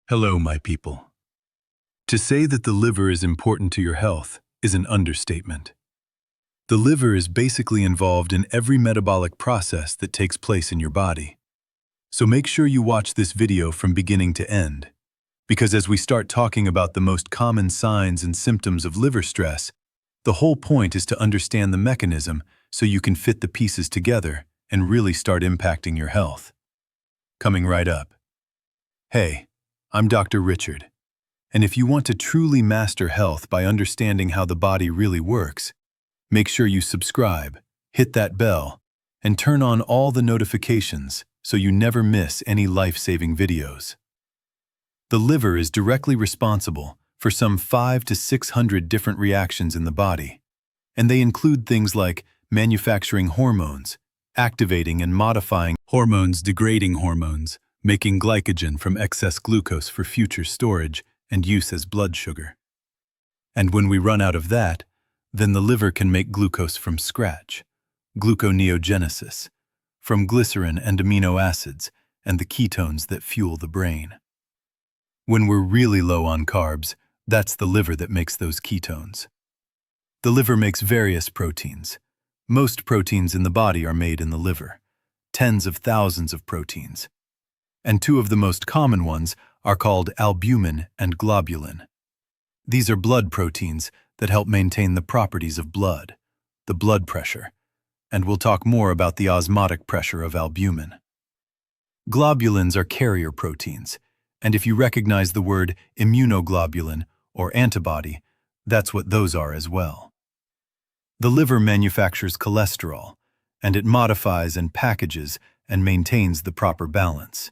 Hello, my people. To say that the liver is important to your health is an understatement. The liver is basically involved in every metabolic process that takes place in your body. So make sure you watch this video from beginning to end, because as we start talking about the most common signs and symptoms of liver stress, the whole point is to understand the mechanism so you can fit the pieces together and really start impacting your health. Coming right up. Hey, I'm Dr. Richard, and if you want to truly master health by understanding how the body really works, make sure you subscribe, hit that bell, and turn on all the notifications so you never miss any life-saving videos. The liver is directly responsible for some 500 to 600 different reactions in the body, and they include things like manufacturing hormones, activating and modifying hormones, degrading hormones, making glycogen from excess glucose for future storage and use as blood sugar. And when we run out of that, then the liver can make glucose from scratch, gluconeogenesis, from glycerin and amino acids and the ketones that fuel the brain. When we're really low on carbs, that's the liver that makes those ketones. The liver makes various proteins. Most proteins in the body are made in the liver, tens of thousands of proteins. And two of the most common ones are called albumin and globulin. These are blood proteins that help maintain the properties of blood, the blood pressure, and we'll talk more about the osmotic pressure of albumin. Globulins are carrier proteins, and if you recognize the word immunoglobulin or antibody, that's what those are as well. The liver manufactures cholesterol, and it modifies and packages and maintains the proper balance.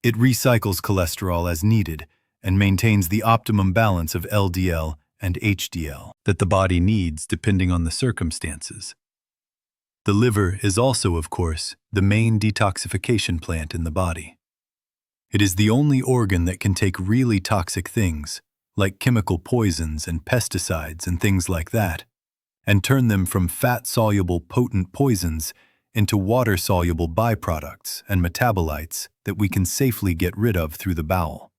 It recycles cholesterol as needed and maintains the optimum balance of LDL and HDL that the body needs depending on the circumstances. The liver is also, of course, the main detoxification plant in the body. It is the only organ that can take really toxic things, like chemical poisons and pesticides and things like that, and turn them from fat-soluble potent poisons into water-soluble byproducts and metabolites that we can safely get rid of through the bowel.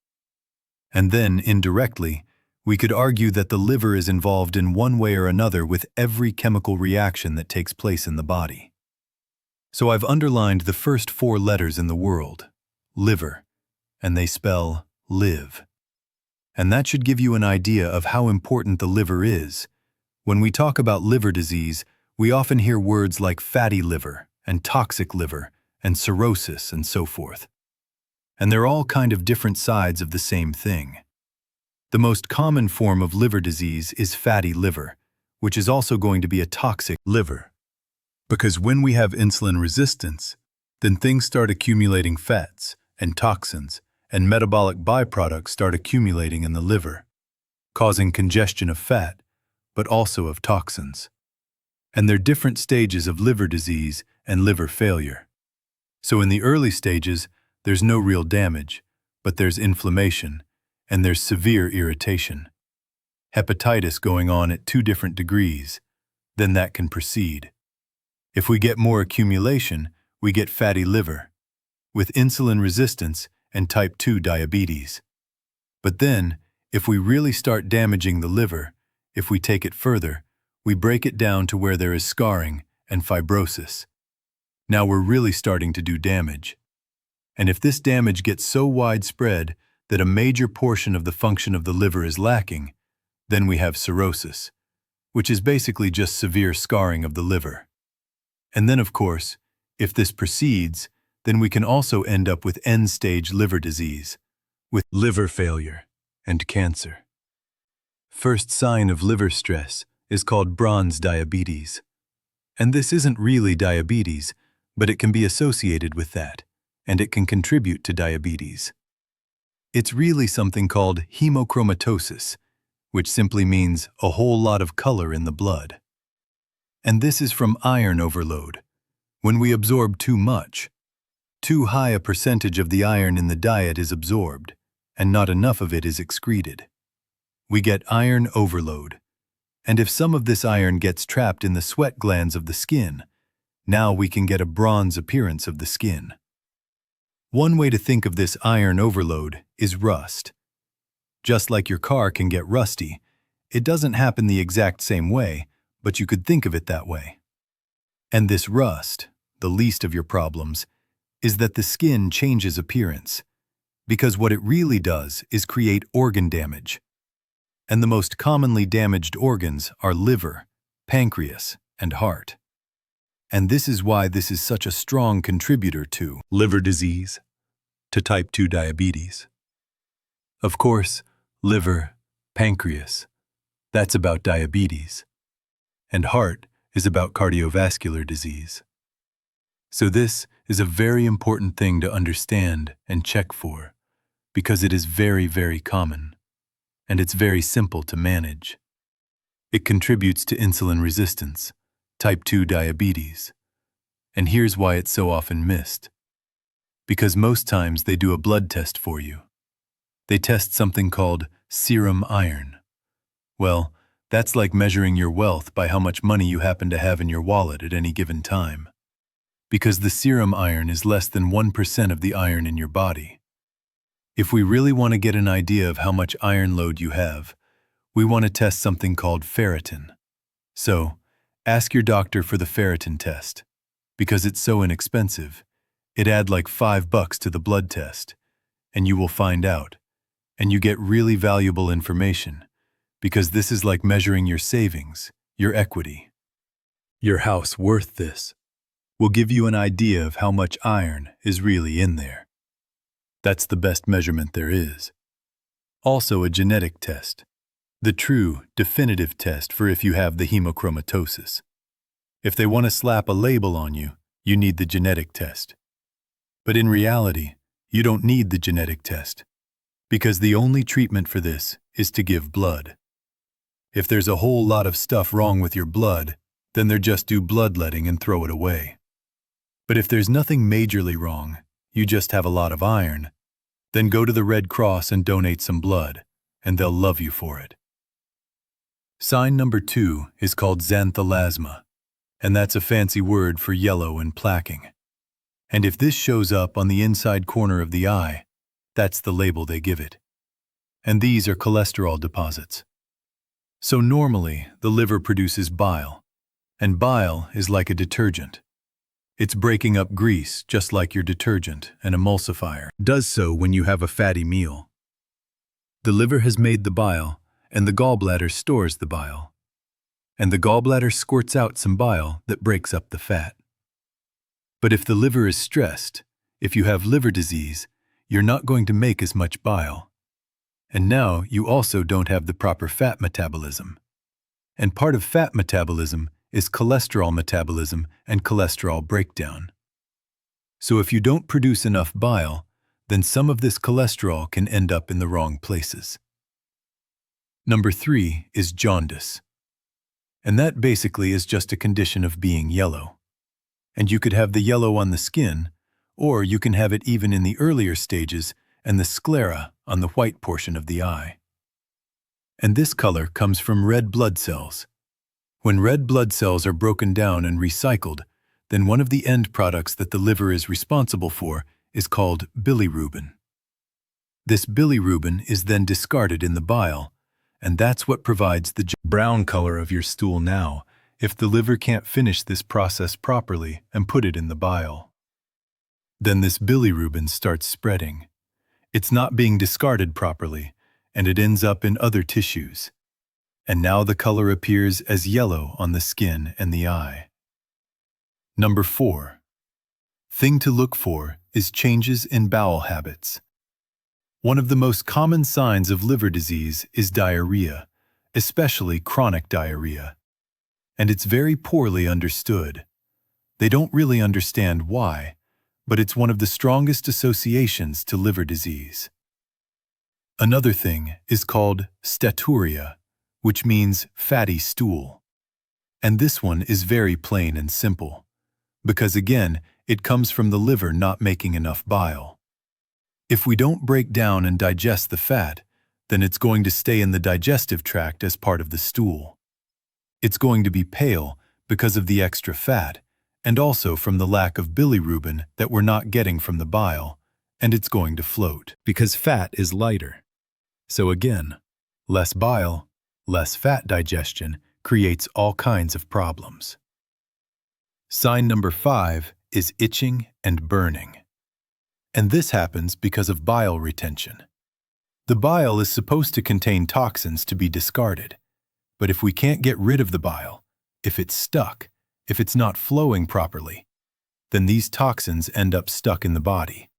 And then, indirectly, we could argue that the liver is involved in one way or another with every chemical reaction that takes place in the body. So I've underlined the first 4 letters in the world, liver, and they spell live. And that should give you an idea of how important the liver is. When we talk about liver disease, we often hear words like fatty liver and toxic liver and cirrhosis and so forth. And they're all kind of different sides of the same thing. The most common form of liver disease is fatty liver, which is also going to be a toxic liver. Because when we have insulin resistance, then things start accumulating fats and toxins, and metabolic byproducts start accumulating in the liver, causing congestion of fat, but also of toxins. And there are different stages of liver disease and liver failure. So in the early stages, there's no real damage, but there's inflammation, and there's severe irritation. Hepatitis going on at 2 different degrees, then that can proceed. If we get more accumulation, we get fatty liver, with insulin resistance and type 2 diabetes. But then, if we really start damaging the liver, if we take it further, we break it down to where there is scarring and fibrosis. Now we're really starting to do damage. And if this damage gets so widespread that a major portion of the function of the liver is lacking, then we have cirrhosis, which is basically just severe scarring of the liver. And then, of course, if this proceeds, then we can also end up with end-stage liver disease, with liver failure and cancer. First sign of liver stress is called bronze diabetes. And this isn't really diabetes, but it can be associated with that, and it can contribute to diabetes. It's really something called hemochromatosis, which simply means a whole lot of color in the blood. And this is from iron overload. When we absorb too much, too high a percentage of the iron in the diet is absorbed, and not enough of it is excreted. We get iron overload. And if some of this iron gets trapped in the sweat glands of the skin, now we can get a bronze appearance of the skin. One way to think of this iron overload is rust. Just like your car can get rusty, it doesn't happen the exact same way, but you could think of it that way. And this rust, the least of your problems, is that the skin changes appearance, because what it really does is create organ damage. And the most commonly damaged organs are liver, pancreas, and heart. And this is why this is such a strong contributor to liver disease, to type 2 diabetes. Of course, liver, pancreas, that's about diabetes. And heart is about cardiovascular disease. So this is a very important thing to understand and check for, because it is very, very common, and it's very simple to manage. It contributes to insulin resistance, type 2 diabetes. And here's why it's so often missed. Because most times they do a blood test for you. They test something called serum iron. Well, that's like measuring your wealth by how much money you happen to have in your wallet at any given time. Because the serum iron is less than 1% of the iron in your body. If we really want to get an idea of how much iron load you have, we want to test something called ferritin. So, ask your doctor for the ferritin test. Because it's so inexpensive, it'd add like $5 to the blood test, and you will find out. And you get really valuable information, because this is like measuring your savings, your equity. Your house worth this will give you an idea of how much iron is really in there. That's the best measurement there is. Also a genetic test, the true, definitive test for if you have the hemochromatosis. If they want to slap a label on you, you need the genetic test. But in reality, you don't need the genetic test, because the only treatment for this is to give blood. If there's a whole lot of stuff wrong with your blood, then they'll just do bloodletting and throw it away. But if there's nothing majorly wrong, you just have a lot of iron, then go to the Red Cross and donate some blood, and they'll love you for it. Sign number 2 is called xanthelasma, and that's a fancy word for yellow and plaquing. And if this shows up on the inside corner of the eye, that's the label they give it. And these are cholesterol deposits. So normally, the liver produces bile, and bile is like a detergent. It's breaking up grease just like your detergent, an emulsifier, does so when you have a fatty meal. The liver has made the bile, and the gallbladder stores the bile. And the gallbladder squirts out some bile that breaks up the fat. But if the liver is stressed, if you have liver disease, you're not going to make as much bile. And now you also don't have the proper fat metabolism. And part of fat metabolism is cholesterol metabolism and cholesterol breakdown. So if you don't produce enough bile, then some of this cholesterol can end up in the wrong places. Number 3 is jaundice. And that basically is just a condition of being yellow. And you could have the yellow on the skin, or you can have it even in the earlier stages and the sclera on the white portion of the eye. And this color comes from red blood cells. When red blood cells are broken down and recycled, then one of the end products that the liver is responsible for is called bilirubin. This bilirubin is then discarded in the bile, and that's what provides the brown color of your stool now, if the liver can't finish this process properly and put it in the bile. Then this bilirubin starts spreading. It's not being discarded properly, and it ends up in other tissues. And now the color appears as yellow on the skin and the eye. Number 4. Thing to look for is changes in bowel habits. One of the most common signs of liver disease is diarrhea, especially chronic diarrhea. And it's very poorly understood. They don't really understand why, but it's one of the strongest associations to liver disease. Another thing is called steatorrhea, which means fatty stool. And this one is very plain and simple, because again, it comes from the liver not making enough bile. If we don't break down and digest the fat, then it's going to stay in the digestive tract as part of the stool. It's going to be pale because of the extra fat, and also from the lack of bilirubin that we're not getting from the bile, and it's going to float because fat is lighter. So again, less bile, less fat digestion creates all kinds of problems. Sign number 5 is itching and burning. And this happens because of bile retention. The bile is supposed to contain toxins to be discarded, but if we can't get rid of the bile, if it's stuck, if it's not flowing properly, then these toxins end up stuck in the body.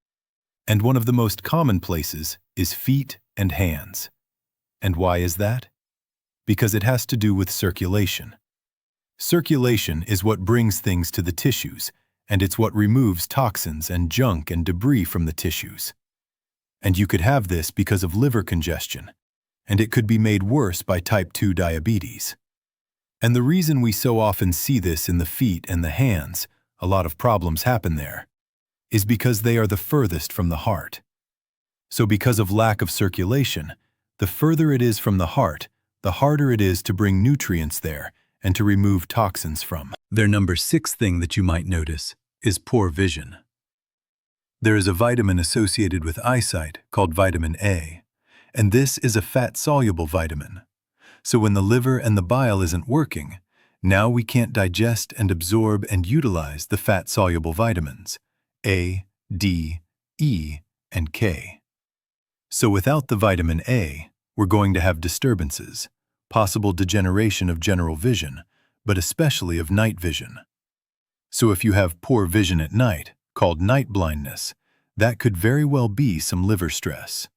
And one of the most common places is feet and hands. And why is that? Because it has to do with circulation. Circulation is what brings things to the tissues, and it's what removes toxins and junk and debris from the tissues. And you could have this because of liver congestion, and it could be made worse by type 2 diabetes. And the reason we so often see this in the feet and the hands, a lot of problems happen there, is because they are the furthest from the heart. So because of lack of circulation, the further it is from the heart, the harder it is to bring nutrients there and to remove toxins from. Their number 6 thing that you might notice is poor vision. There is a vitamin associated with eyesight called vitamin A, and this is a fat-soluble vitamin. So when the liver and the bile isn't working, now we can't digest and absorb and utilize the fat-soluble vitamins A, D, E, and K. So without the vitamin A, we're going to have disturbances, possible degeneration of general vision, but especially of night vision. So if you have poor vision at night, called night blindness, that could very well be some liver stress.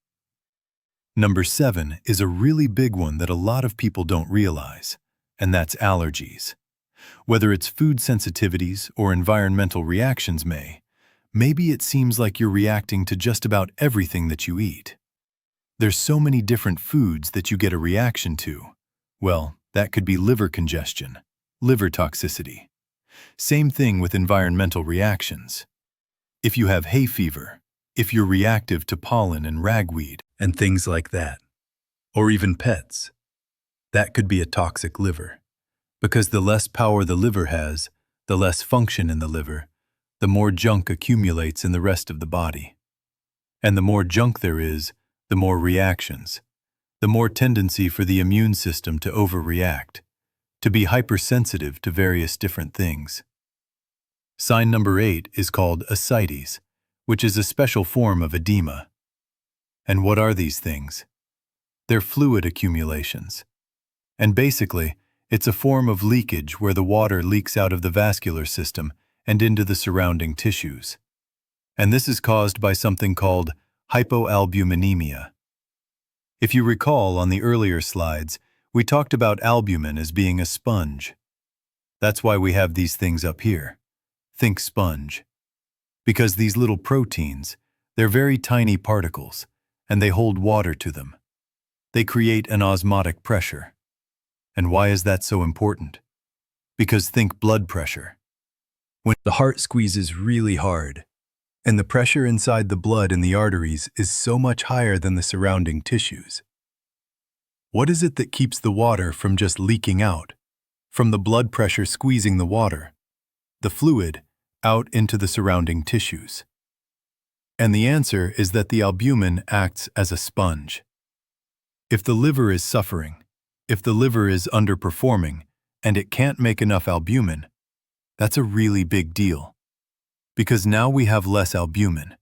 Number 7 is a really big one that a lot of people don't realize, and that's allergies. Whether it's food sensitivities or environmental reactions maybe it seems like you're reacting to just about everything that you eat. There's so many different foods that you get a reaction to. Well, that could be liver congestion, liver toxicity. Same thing with environmental reactions. If you have hay fever, if you're reactive to pollen and ragweed, and things like that, or even pets, that could be a toxic liver. Because the less power the liver has, the less function in the liver, the more junk accumulates in the rest of the body. And the more junk there is, the more reactions, the more tendency for the immune system to overreact, to be hypersensitive to various different things. Sign number 8 is called ascites, which is a special form of edema. And what are these things? They're fluid accumulations. And basically, it's a form of leakage where the water leaks out of the vascular system and into the surrounding tissues. And this is caused by something called hypoalbuminemia. If you recall on the earlier slides, we talked about albumin as being a sponge. That's why we have these things up here. Think sponge. Because these little proteins, they're very tiny particles, and they hold water to them. They create an osmotic pressure. And why is that so important? Because think blood pressure. When the heart squeezes really hard, and the pressure inside the blood in the arteries is so much higher than the surrounding tissues. What is it that keeps the water from just leaking out, from the blood pressure squeezing the water, the fluid, out into the surrounding tissues? And the answer is that the albumin acts as a sponge. If the liver is suffering, if the liver is underperforming, and it can't make enough albumin, that's a really big deal. Because now we have less albumin,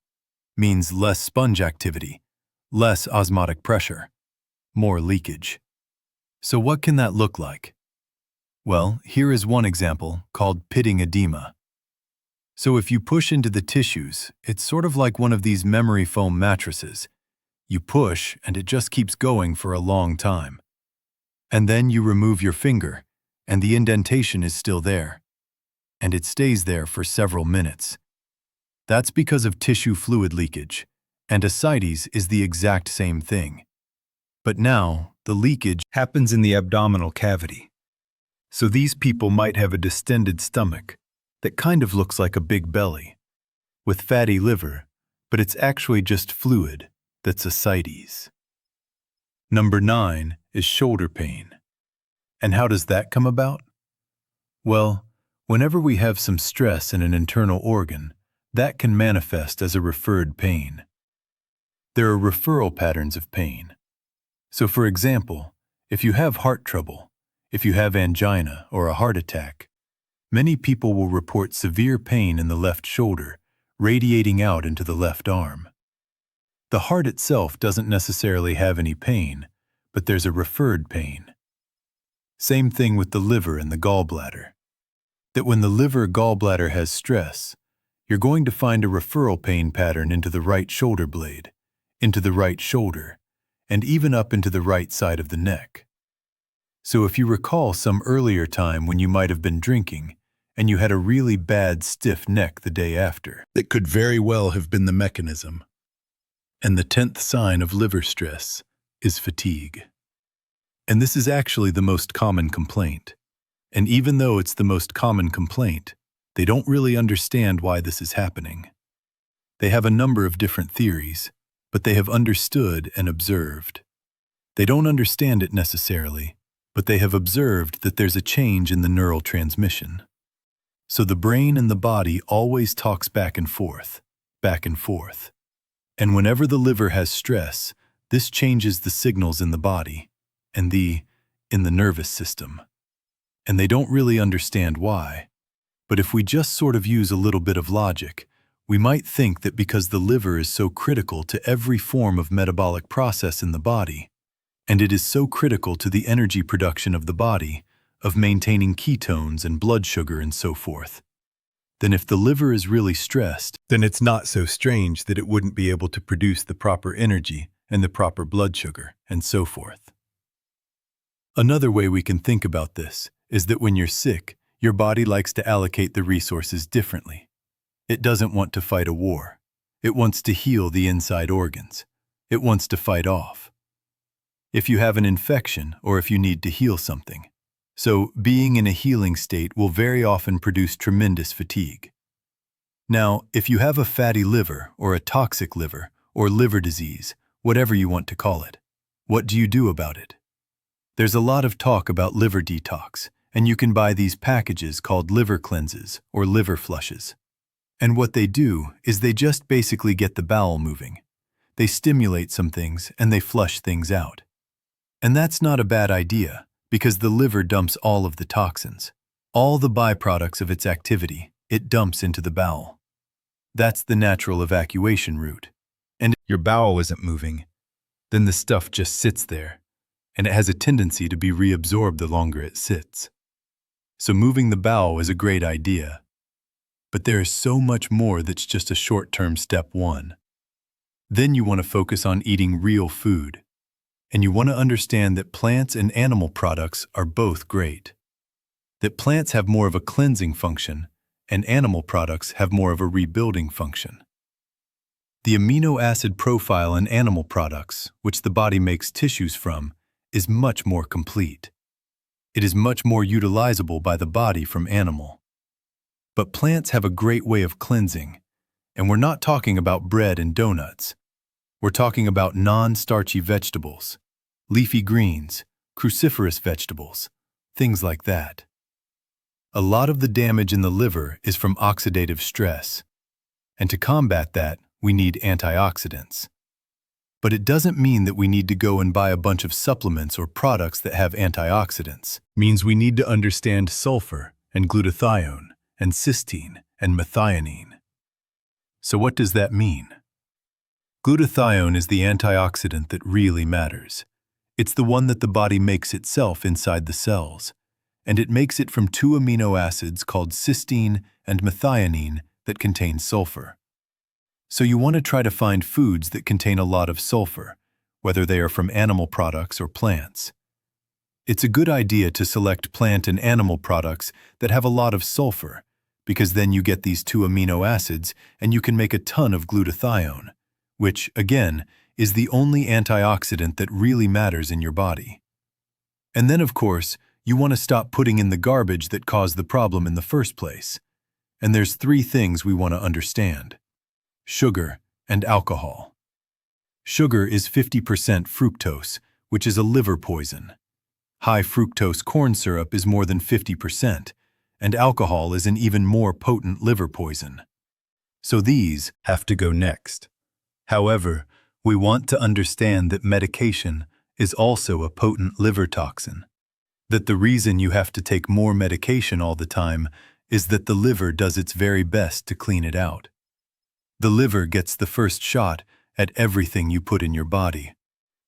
means less sponge activity, less osmotic pressure, more leakage. So what can that look like? Well, here is one example called pitting edema. So if you push into the tissues, it's sort of like one of these memory foam mattresses. You push and it just keeps going for a long time. And then you remove your finger, and the indentation is still there. And it stays there for several minutes. That's because of tissue fluid leakage, and ascites is the exact same thing. But now, the leakage happens in the abdominal cavity. So these people might have a distended stomach that kind of looks like a big belly, with fatty liver, but it's actually just fluid that's ascites. Number 9 is shoulder pain. And how does that come about? Well, whenever we have some stress in an internal organ, that can manifest as a referred pain. there are referral patterns of pain. So for example, if you have heart trouble, if you have angina or a heart attack, many people will report severe pain in the left shoulder, radiating out into the left arm. The heart itself doesn't necessarily have any pain, but there's a referred pain. Same thing with the liver and the gallbladder. That when the liver-gallbladder has stress, you're going to find a referral pain pattern into the right shoulder blade, into the right shoulder, and even up into the right side of the neck. So if you recall some earlier time when you might have been drinking, and you had a really bad stiff neck the day after, that could very well have been the mechanism. And the 10th sign of liver stress is fatigue. And this is actually the most common complaint. And even though it's the most common complaint, they don't really understand why this is happening. They have a number of different theories, but they have understood and observed. They don't understand it necessarily, but they have observed that there's a change in the neural transmission. So the brain and the body always talks back and forth, back and forth. And whenever the liver has stress, this changes the signals in the body and in the nervous system. And they don't really understand why. But if we just sort of use a little bit of logic, we might think that because the liver is so critical to every form of metabolic process in the body, and it is so critical to the energy production of the body, of maintaining ketones and blood sugar and so forth, then if the liver is really stressed, then it's not so strange that it wouldn't be able to produce the proper energy and the proper blood sugar and so forth. Another way we can think about this is that when you're sick, your body likes to allocate the resources differently. It doesn't want to fight a war. It wants to heal the inside organs. It wants to fight off. If you have an infection or if you need to heal something. So being in a healing state will very often produce tremendous fatigue. Now, if you have a fatty liver or a toxic liver or liver disease, whatever you want to call it, what do you do about it? There's a lot of talk about liver detox, and you can buy these packages called liver cleanses or liver flushes. And what they do is they just basically get the bowel moving. They stimulate some things and they flush things out. And that's not a bad idea, because the liver dumps all of the toxins, all the byproducts of its activity, it dumps into the bowel. That's the natural evacuation route. And if your bowel isn't moving, then the stuff just sits there, and it has a tendency to be reabsorbed the longer it sits. So moving the bowel is a great idea. But there is so much more that's just a short-term step one. Then you want to focus on eating real food. And you want to understand that plants and animal products are both great. That plants have more of a cleansing function, and animal products have more of a rebuilding function. The amino acid profile in animal products, which the body makes tissues from, is much more complete. It is much more utilizable by the body from animal. But plants have a great way of cleansing, and we're not talking about bread and donuts. We're talking about non-starchy vegetables, leafy greens, cruciferous vegetables, things like that. A lot of the damage in the liver is from oxidative stress, and to combat that, we need antioxidants. But it doesn't mean that we need to go and buy a bunch of supplements or products that have antioxidants. It means we need to understand sulfur and glutathione and cysteine and methionine. So what does that mean? Glutathione is the antioxidant that really matters. It's the one that the body makes itself inside the cells, and it makes it from two amino acids called cysteine and methionine that contain sulfur. So you want to try to find foods that contain a lot of sulfur, whether they are from animal products or plants. It's a good idea to select plant and animal products that have a lot of sulfur, because then you get these two amino acids and you can make a ton of glutathione, which, again, is the only antioxidant that really matters in your body. And then, of course, you want to stop putting in the garbage that caused the problem in the first place. And there's three things we want to understand: sugar and alcohol. Sugar is 50% fructose, which is a liver poison. High fructose corn syrup is more than 50%, and alcohol is an even more potent liver poison. So these have to go next. However, We want to understand that medication is also a potent liver toxin, that the reason you have to take more medication all the time is that the liver does its very best to clean it out. The liver gets the first shot at everything you put in your body,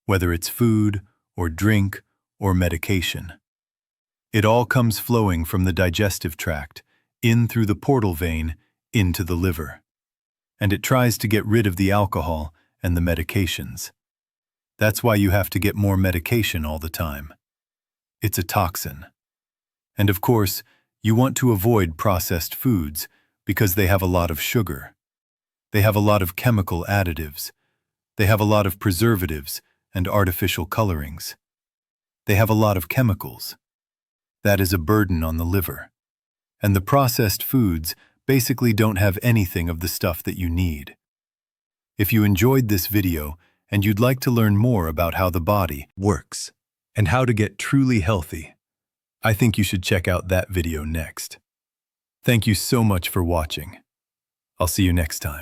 whether it's food or drink or medication. It all comes flowing from the digestive tract, in through the portal vein, into the liver. And it tries to get rid of the alcohol and the medications. That's why you have to get more medication all the time. It's a toxin. And of course, you want to avoid processed foods because they have a lot of sugar. They have a lot of chemical additives. They have a lot of preservatives and artificial colorings. They have a lot of chemicals. That is a burden on the liver. And the processed foods basically don't have anything of the stuff that you need. If you enjoyed this video and you'd like to learn more about how the body works and how to get truly healthy, I think you should check out that video next. Thank you so much for watching. I'll see you next time.